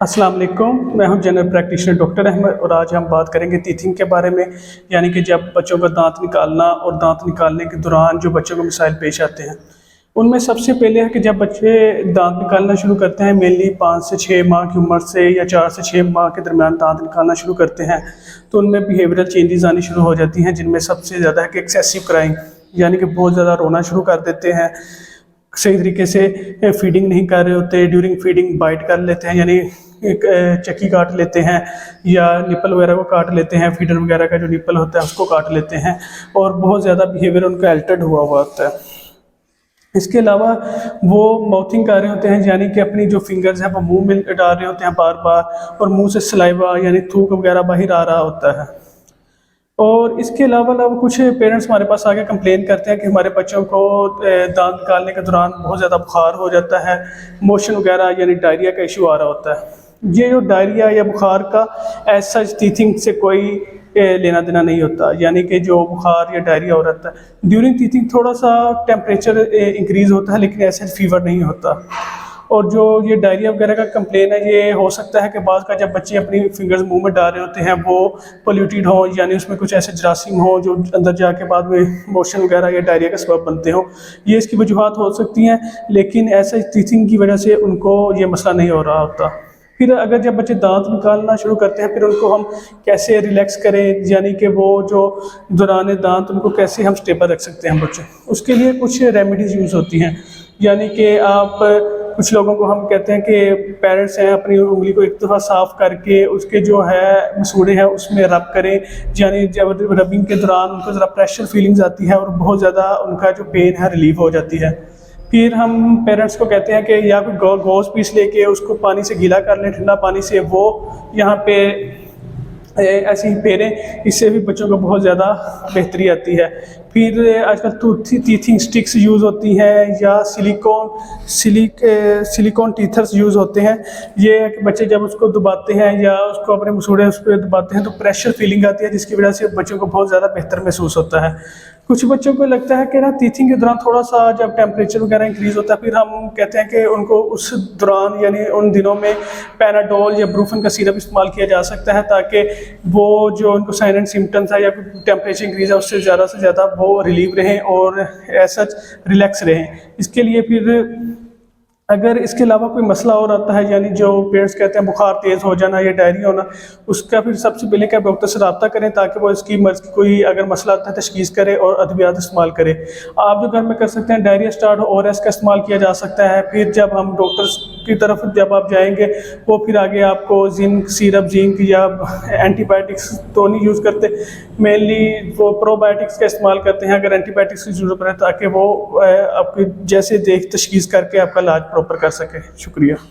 अस्सलाम वालेकुम। मैं हूं जनरल प्रैक्टिशनर डॉक्टर अहमद और आज हम बात करेंगे टीथिंग के बारे में, यानी कि जब बच्चों का दांत निकालना और दांत निकालने के दौरान जो बच्चों को मसाइल पेश आते हैं। उनमें सबसे पहले है कि जब बच्चे दांत निकालना शुरू करते हैं, मेनली 5 से 6 माह की उम्र से या 4 से 6 माह के दरमियान दांत निकालना शुरू करते हैं, तो उनमें बिहेवियरल चेंजेस आनी शुरू हो जाती हैं, जिनमें सबसे ज़्यादा है कि एक्सेसिव क्राइंग, यानी कि बहुत ज़्यादा रोना शुरू कर देते हैं, सही तरीके से फीडिंग नहीं कर रहे होते, ड्यूरिंग फीडिंग बाइट कर लेते हैं, यानी एक चक्की काट लेते हैं या निपल वगैरह को काट लेते हैं, फीडर वगैरह का जो निपल होता है उसको काट लेते हैं और बहुत ज़्यादा बिहेवियर उनका अल्टर्ड हुआ होता है। इसके अलावा वो माउथिंग कर रहे होते हैं, यानी कि अपनी जो फिंगर्स हैं वो मुंह में डाल रहे होते हैं बार बार और मुंह से सलाइवा यानी थूक वगैरह बाहर आ रहा होता है। और इसके अलावा कुछ पेरेंट्स हमारे पास आके कंप्लेन करते हैं कि हमारे बच्चों को दांत निकालने के दौरान बहुत ज़्यादा बुखार हो जाता है, मोशन वगैरह यानी डायरिया का इशू आ रहा होता है। ये जो डायरिया या बुखार का एज सच टीथिंग से कोई लेना देना नहीं होता, यानी कि जो बुखार या डायरिया हो रहा है ड्यूरिंग टीथिंग थोड़ा सा टेम्परेचर इंक्रीज़ होता है, लेकिन ऐसे फीवर नहीं होता। और जो ये डायरिया वगैरह का कंप्लेन है, ये हो सकता है कि बाद का जब बच्चे अपनी फिंगर्स मुंह में डाल रहे होते हैं वो पोल्यूटेड हो, यानी उसमें कुछ ऐसे जरासीम हो जो अंदर जाके बाद में मोशन वगैरह या डायरिया का सबब बनते हो। ये इसकी वजूहत हो सकती हैं, लेकिन ऐसे टीथिंग की वजह से उनको ये मसला नहीं हो रहा होता। फिर अगर जब बच्चे दांत निकालना शुरू करते हैं, फिर उनको हम कैसे रिलैक्स करें, यानी कि वो जो दौरान दांत उनको कैसे हम स्टेबल रख सकते हैं बच्चे, उसके लिए कुछ रेमेडीज़ यूज़ होती हैं। यानी कि आप कुछ लोगों को हम कहते हैं कि पेरेंट्स हैं अपनी उंगली को एक दफ़ा साफ़ करके उसके जो है मसूड़े हैं उसमें रब करें, यानी जब रबिंग के दौरान उनको ज़रा प्रेशर फीलिंग्स आती है और बहुत ज़्यादा उनका जो पेन है रिलीव हो जाती है। फिर हम पेरेंट्स को कहते हैं कि या कोई गोश्त पीस लेके उसको पानी से गीला कर लें, ठंडा पानी से, वो यहाँ पे ऐसे ही फेरें, इससे भी बच्चों को बहुत ज़्यादा बेहतरी आती है। फिर आजकल टीथिंग स्टिक्स यूज़ होती हैं या सिलिकॉन टीथर्स यूज़ होते हैं। ये है कि बच्चे जब उसको दबाते हैं या उसको अपने मसूड़े उस पर दबाते हैं तो प्रेशर फीलिंग आती है, जिसकी वजह से बच्चों को बहुत ज़्यादा बेहतर महसूस होता है। कुछ बच्चों को लगता है कि ना टीथिंग के दौरान थोड़ा सा जब टेम्परेचर वगैरह इंक्रीज़ होता है, फिर हम कहते हैं कि उनको उस दौरान यानी उन दिनों में पैनाडोल या ब्रूफन का सिरप इस्तेमाल किया जा सकता है, ताकि वो जो उनको साइन एंड सिम्टम्स है या टेम्परेचर इंक्रीज़ है उससे ज़्यादा वो रिलीव रहें और ऐसा रिलैक्स रहें। इसके लिए फिर अगर इसके अलावा कोई मसला और आता है, यानी जो पेरेंट्स कहते हैं बुखार तेज़ हो जाना या डायरिया होना, उसका फिर सबसे पहले क्या डॉक्टर से रब्ता करें ताकि वो इसकी मर्ज़ की कोई अगर मसला आता है तशख़ीस करे और अद्वियात इस्तेमाल करे। आप जो घर में कर सकते हैं, डायरिया स्टार्ट हो ORS का इस्तेमाल किया जा सकता है। फिर जब हम डॉक्टर्स की तरफ जब आप जाएंगे वो फिर आगे आपको जिंक सिरप, जिंक या एंटीबायोटिक्स तो नहीं यूज़ करते, मेनली वो प्रोबायोटिक्स का इस्तेमाल करते हैं अगर एंटीबायोटिक्स की ज़रूरत पड़े, ताकि वो आपकी जैसे तशख़ीस करके आपका इलाज प्रॉपर कर सके। शुक्रिया।